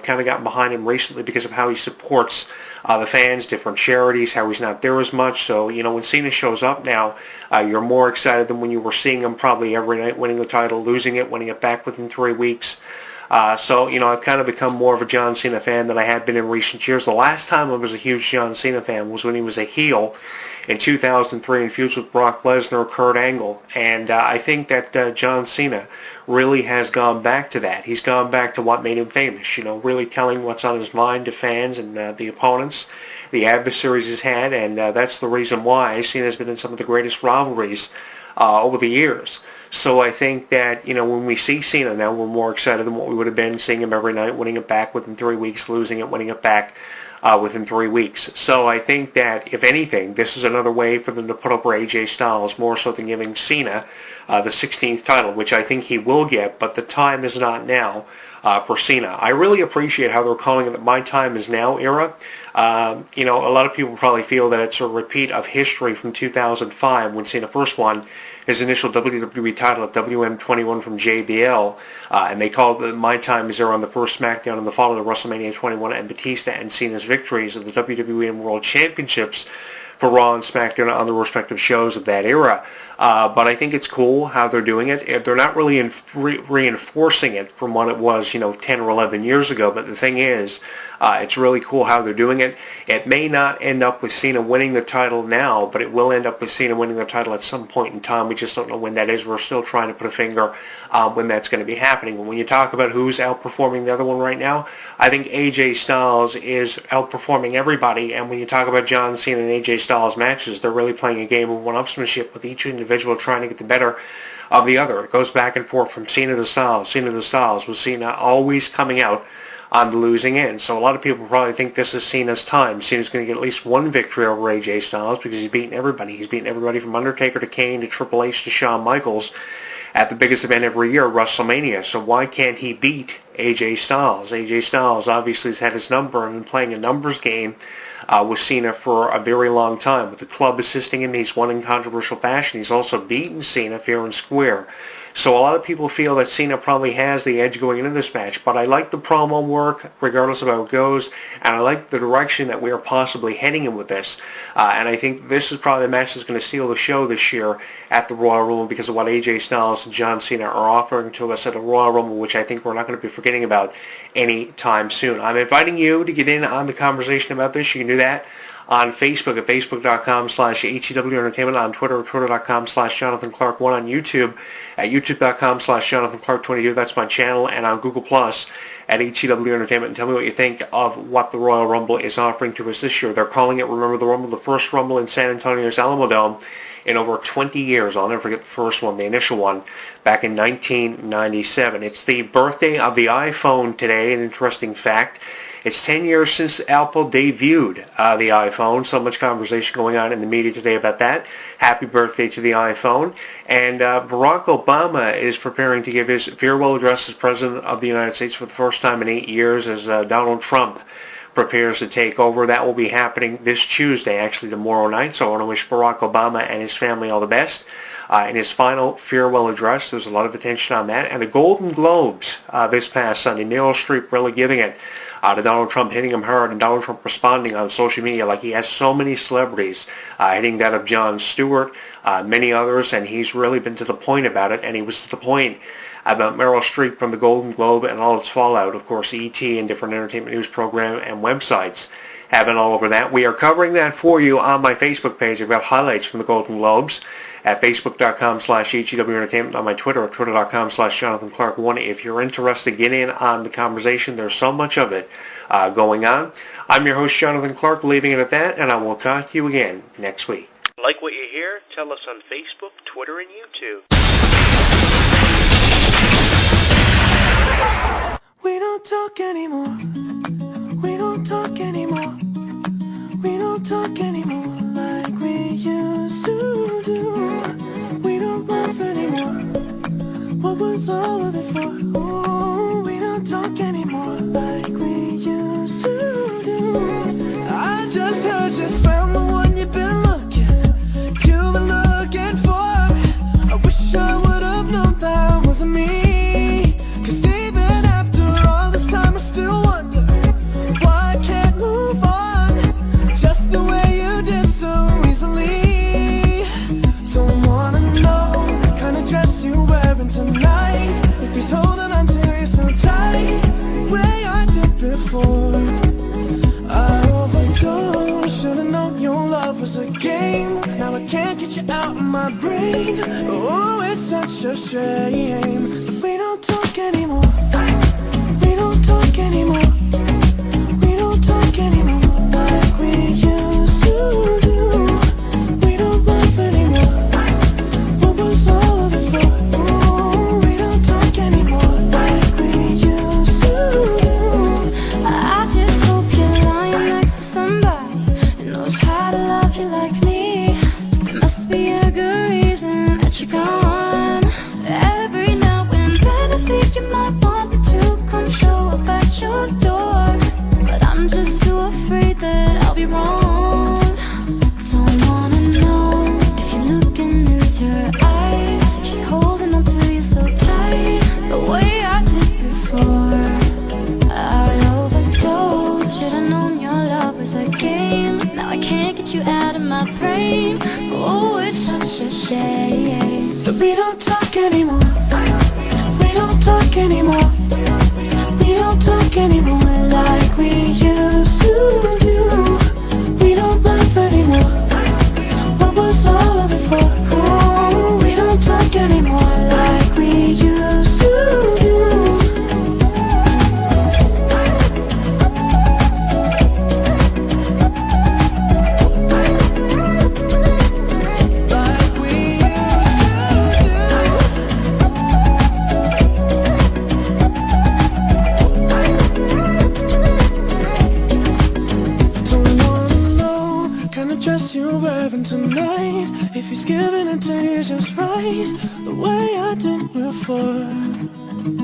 kind of gotten behind him recently because of how he supports the fans, different charities, how he's not there as much. So, when Cena shows up now, you're more excited than when you were seeing him probably every night, winning the title, losing it, winning it back within 3 weeks. So, I've kind of become more of a John Cena fan than I had been in recent years. The last time I was a huge John Cena fan was when he was a heel in 2003 in feuds with Brock Lesnar, Kurt Angle. And I think that John Cena really has gone back to that. He's gone back to what made him famous, really telling what's on his mind to fans and the opponents, the adversaries he's had, and that's the reason why Cena's been in some of the greatest rivalries over the years. So I think that, when we see Cena now, we're more excited than what we would have been seeing him every night, winning it back within 3 weeks, losing it, winning it back within 3 weeks. So I think that, if anything, this is another way for them to put over AJ Styles, more so than giving Cena the 16th title, which I think he will get, but the time is not now for Cena. I really appreciate how they're calling it the My Time Is Now era. A lot of people probably feel that it's a repeat of history from 2005 when Cena first won his initial WWE title at WM21 from JBL, and they called it My Time Is There on the first SmackDown in the fall of WrestleMania 21, and Batista and Cena's victories of the WWE and World Championships for Raw and SmackDown on the respective shows of that era. But I think it's cool how they're doing it. They're not really reinforcing it from what it was, 10 or 11 years ago. But the thing is, it's really cool how they're doing it. It may not end up with Cena winning the title now, but it will end up with Cena winning the title at some point in time. We just don't know when that is. We're still trying to put a finger on when that's going to be happening. But when you talk about who's outperforming the other one right now, I think AJ Styles is outperforming everybody. And when you talk about John Cena and AJ Styles matches, they're really playing a game of one-upsmanship with each individual trying to get the better of the other. It goes back and forth from Cena to Styles, with Cena always coming out on the losing end. So a lot of people probably think this is Cena's time. Cena's going to get at least one victory over AJ Styles because he's beaten everybody. He's beaten everybody from Undertaker to Kane to Triple H to Shawn Michaels at the biggest event every year, WrestleMania. So why can't he beat AJ Styles? AJ Styles obviously has had his number and been playing a numbers game with Cena for a very long time. With the club assisting him, he's won in controversial fashion. He's also beaten Cena fair and square. So a lot of people feel that Cena probably has the edge going into this match, but I like the promo work, regardless of how it goes, and I like the direction that we are possibly heading in with this. And I think this is probably the match that's going to steal the show this year at the Royal Rumble because of what AJ Styles and John Cena are offering to us at the Royal Rumble, which I think we're not going to be forgetting about anytime soon. I'm inviting you to get in on the conversation about this. You can do that on Facebook at facebook.com/HEW Entertainment, on Twitter at twitter.com/Jonathan Clarke1, on YouTube at youtube.com/Jonathan Clarke22. That's my channel, and on Google Plus at HEW Entertainment. And tell me what you think of what the Royal Rumble is offering to us this year. They're calling it, remember the Rumble, the first Rumble in San Antonio's Alamodome in over 20 years. I'll never forget the first one, the initial one, back in 1997. It's the birthday of the iPhone today, an interesting fact. It's 10 years since Apple debuted the iPhone. So much conversation going on in the media today about that. Happy birthday to the iPhone. And Barack Obama is preparing to give his farewell address as President of the United States for the first time in 8 years as Donald Trump prepares to take over. That will be happening this Tuesday, actually tomorrow night. So I want to wish Barack Obama and his family all the best. In his final farewell address, there's a lot of attention on that. And the Golden Globes this past Sunday, Meryl Streep really giving it to Donald Trump, hitting him hard, and Donald Trump responding on social media like he has so many celebrities, hitting that of Jon Stewart, many others, and he's really been to the point about it, and he was to the point about Meryl Streep from the Golden Globe and all its fallout. Of course, E.T. and different entertainment news program and websites have been all over that. We are covering that for you on my Facebook page. I've got highlights from the Golden Globes at facebook.com/HEW Entertainment, on my Twitter at twitter.com/Jonathan Clarke1. If you're interested, get in on the conversation. There's so much of it going on. I'm your host, Jonathan Clarke, leaving it at that, and I will talk to you again next week. Like what you hear? Tell us on Facebook, Twitter, and YouTube. We don't talk anymore. We don't talk anymore. We don't talk anymore like we used to do. We don't laugh anymore. What was all of it for? Oh, we don't talk anymore like we used to do. I just heard you found the one you've been looking for. I wish I would have known that wasn't me. 'Cause even after all this time I still wonder mind. Oh, it's such a shame that we don't talk anymore. We don't talk anymore. We don't talk anymore like we used to do. We don't laugh anymore. What was all of it for? Oh, we don't talk anymore like we used to do. I just hope you're lying next to somebody who knows how to love you like me. There must be a good reason that you're gone. Every now and then I think you might want me to come show up at your door, but I'm just too afraid that I'll be wrong. Don't wanna know if you're looking into her eyes, if she's holding on to you so tight, the way I did before. I overdosed, should've known your love was a game. Now I can't get you out of my brain. Oh, it's such a shame that we don't talk anymore. We don't talk anymore. We don't talk anymore like we used to do. We don't laugh anymore. What was all of it for? Oh, we don't talk anymore like we used to do. Dress you're wearing tonight, if he's giving it to you just right, the way I did before.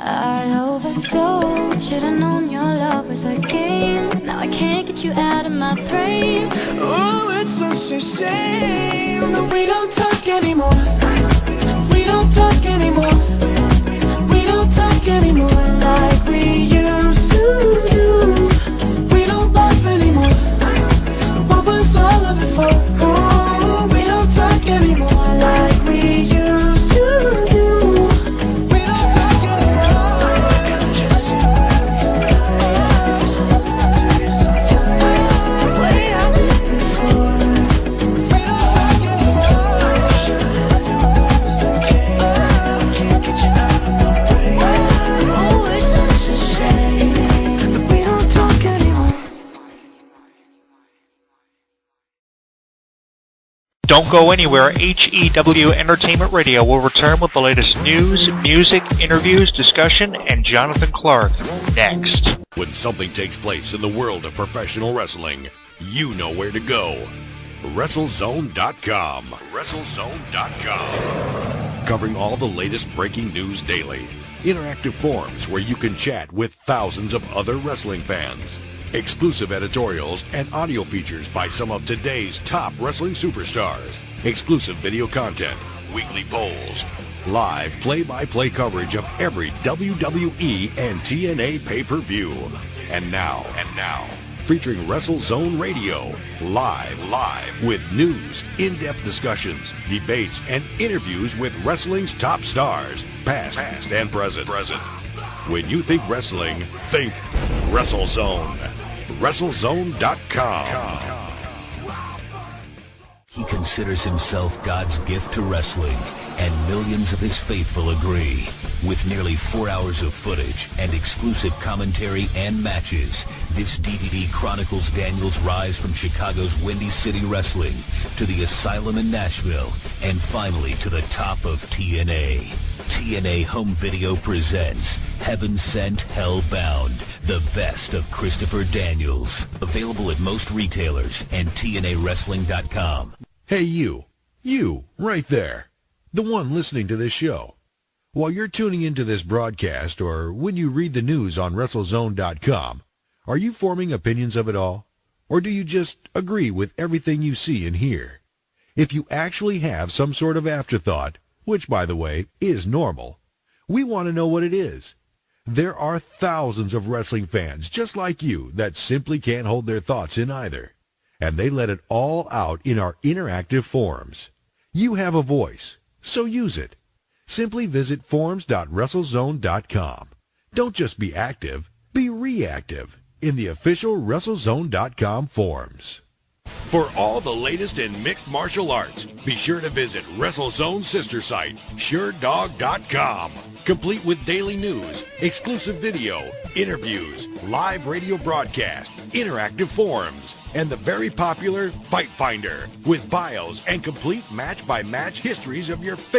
I overdosed, should've known your love was a game. Now I can't get you out of my brain. Oh, it's such a shame that we don't talk anymore. We don't talk anymore. We don't talk anymore like we used to do. We don't laugh anymore. What was all of it for? Oh, we don't talk anymore like we used to do. We don't talk anymore. The way I did before. We don't talk anymore. Can't get you out of my way. Oh, it's such a shame that we don't talk anymore. Don't go anywhere. HEW Entertainment Radio will return with the latest news, music, interviews, discussion, and Jonathan Clarke next. When something takes place in the world of professional wrestling, you know where to go. WrestleZone.com. WrestleZone.com. Covering all the latest breaking news daily. Interactive forums where you can chat with thousands of other wrestling fans. Exclusive editorials and audio features by some of today's top wrestling superstars. Exclusive video content, weekly polls, live play-by-play coverage of every WWE and TNA pay-per-view. And now, featuring WrestleZone Radio, live with news, in-depth discussions, debates, and interviews with wrestling's top stars, past and present. When you think wrestling, think WrestleZone. WrestleZone.com. He considers himself God's gift to wrestling, and millions of his faithful agree. With nearly 4 hours of footage and exclusive commentary and matches, this DVD chronicles Daniel's rise from Chicago's Windy City Wrestling to the Asylum in Nashville, and finally to the top of TNA. TNA Home Video presents Heaven Sent, Hell Bound, the best of Christopher Daniels. Available at most retailers and TNAWrestling.com. Hey you right there, the one listening to this show. While you're tuning into this broadcast or when you read the news on WrestleZone.com, are you forming opinions of it all? Or do you just agree with everything you see and hear? If you actually have some sort of afterthought, which, by the way, is normal, we want to know what it is. There are thousands of wrestling fans just like you that simply can't hold their thoughts in either, and they let it all out in our interactive forums. You have a voice, so use it. Simply visit forums.WrestleZone.com. Don't just be active, be reactive in the official WrestleZone.com forums. For all the latest in mixed martial arts, be sure to visit WrestleZone's sister site, SureDog.com. Complete with daily news, exclusive video, interviews, live radio broadcast, interactive forums, and the very popular Fight Finder with bios and complete match-by-match histories of your favorite